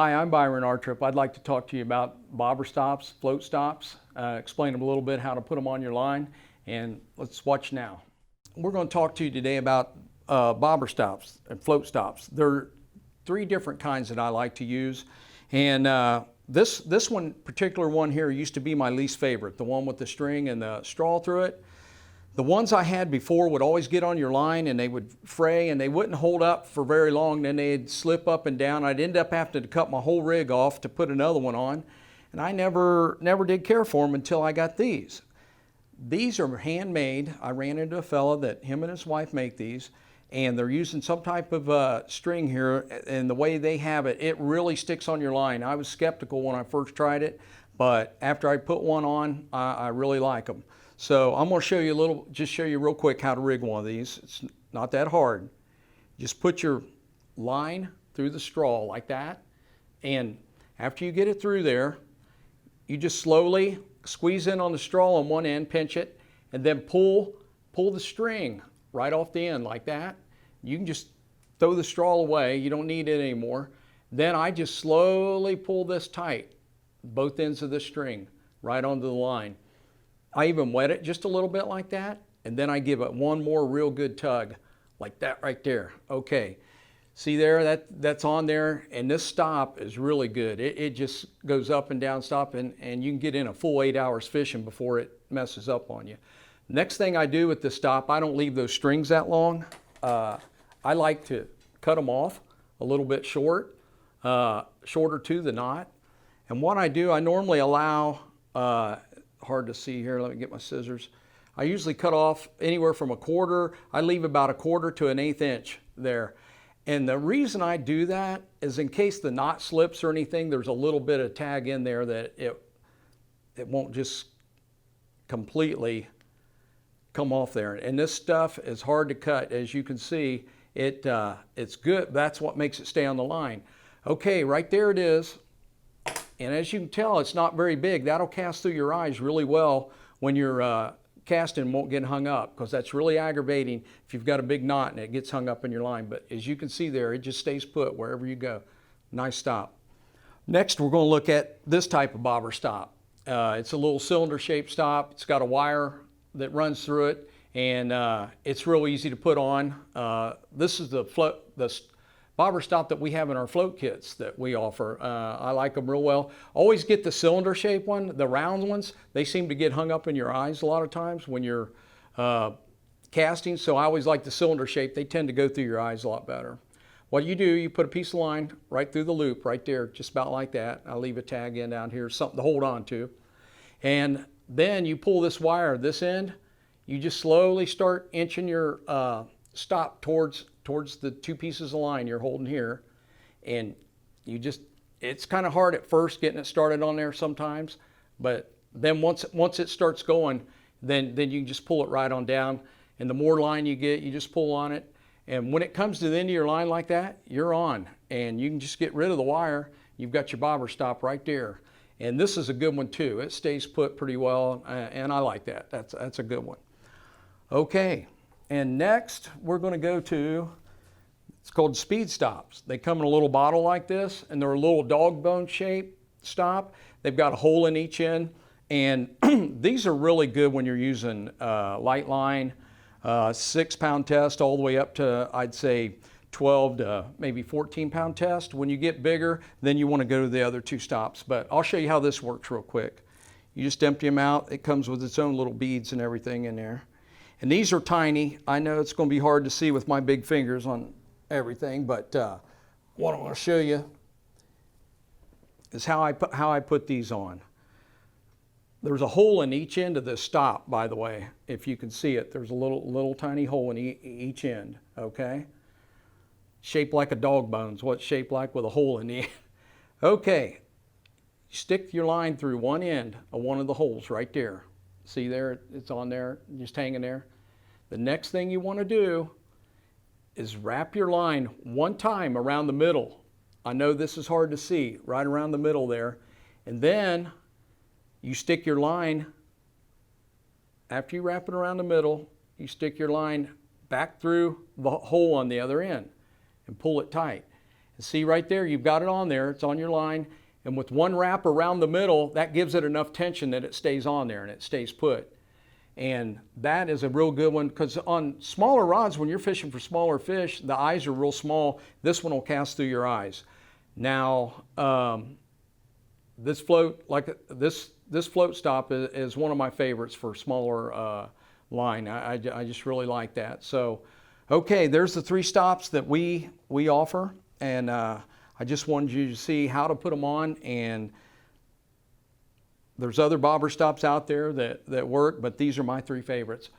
Hi, I'm Byron Artrip. I'd like to talk to you about bobber stops, float stops, explain them a little bit how to put them on your line, and let's watch now. We're going to talk to you today about bobber stops and float stops. There are three different kinds that I like to use, and this one particular one here used to be my least favorite, the one with the string and the straw through it. The ones I had before would always get on your line and they would fray and they wouldn't hold up for very long. Then they'd slip up and down. I'd end up having to cut my whole rig off to put another one on. And I never did care for them until I got these. These are handmade. I ran into a fella that him and his wife make these, and they're using some type of string here, and the way they have it, it really sticks on your line. I was skeptical when I first tried it, but after I put one on, I really like them. So I'm going to show you just show you real quick how to rig one of these. It's not that hard. Just put your line through the straw like that, and after you get it through there, you just slowly squeeze in on the straw on one end, pinch it, and then pull the string right off the end like that. You can just throw the straw away. You don't need it anymore. Then I just slowly pull this tight, both ends of the string, right onto the line. I even wet it just a little bit like that, and then I give it one more real good tug, like that right there. Okay, see there, that's on there, and this stop is really good. It just goes up and down stop, and you can get in a full 8 hours fishing before it messes up on you. Next thing I do with the stop, I don't leave those strings that long. I like to cut them off a little bit shorter to the knot. And what I do, I normally allow, hard to see here, let me get my scissors. I usually cut off anywhere from a quarter. I leave about a quarter to an eighth inch there. And the reason I do that is in case the knot slips or anything, there's a little bit of tag in there that it won't just completely come off there. And this stuff is hard to cut. As you can see, it's good. That's what makes it stay on the line. Okay, right there it is. And as you can tell, it's not very big. That'll cast through your eyes really well when you're casting and won't get hung up, because that's really aggravating if you've got a big knot and it gets hung up in your line. But as you can see there, it just stays put wherever you go. Nice stop. Next, we're going to look at this type of bobber stop. It's a little cylinder shaped stop. It's got a wire that runs through it, and it's real easy to put on. This is the bobber stop that we have in our float kits that we offer. I like them real well. Always get the cylinder shaped one. The round ones, they seem to get hung up in your eyes a lot of times when you're casting, so I always like the cylinder shape. They tend to go through your eyes a lot better. What you do, you put a piece of line right through the loop right there, just about like that. I'll leave a tag in down here, something to hold on to. And then you pull this wire, this end, you just slowly start inching your stop towards the two pieces of line you're holding here, and it's kind of hard at first getting it started on there sometimes, but then once it starts going, then you can just pull it right on down, and the more line you get, you just pull on it, and when it comes to the end of your line like that, you're on, and you can just get rid of the wire. You've got your bobber stop right there, and this is a good one too. It stays put pretty well, and I like that. That's a good one. Okay. And next, we're going to go to, it's called speed stops. They come in a little bottle like this, and they're a little dog bone shaped stop. They've got a hole in each end, and these are really good when you're using light line, 6-pound test, all the way up to, I'd say, 12 to maybe 14-pound test. When you get bigger, then you want to go to the other two stops. But I'll show you how this works real quick. You just empty them out. It comes with its own little beads and everything in there. And these are tiny. I know it's going to be hard to see with my big fingers on everything, but what I'm going to show you is how I put these on. There's a hole in each end of this stop, by the way, if you can see it. There's a little tiny hole in each end, okay? Shaped like a dog bone's what it's shaped like, with a hole in the end. Okay, stick your line through one end of one of the holes right there. See there, it's on there, just hanging there. The next thing you want to do is wrap your line one time around the middle. I know this is hard to see, right around the middle there. And then you stick your line, after you wrap it around the middle, you stick your line back through the hole on the other end and pull it tight. See right there, you've got it on there, it's on your line, and with one wrap around the middle, that gives it enough tension that it stays on there and it stays put. And that is a real good one, because on smaller rods, when you're fishing for smaller fish, the eyes are real small. This one will cast through your eyes. Now, this float, like this float stop is one of my favorites for smaller line. I just really like that. So, okay, there's the 3 stops that we offer, and I just wanted you to see how to put them on. And there's other bobber stops out there that work, but these are my 3 favorites.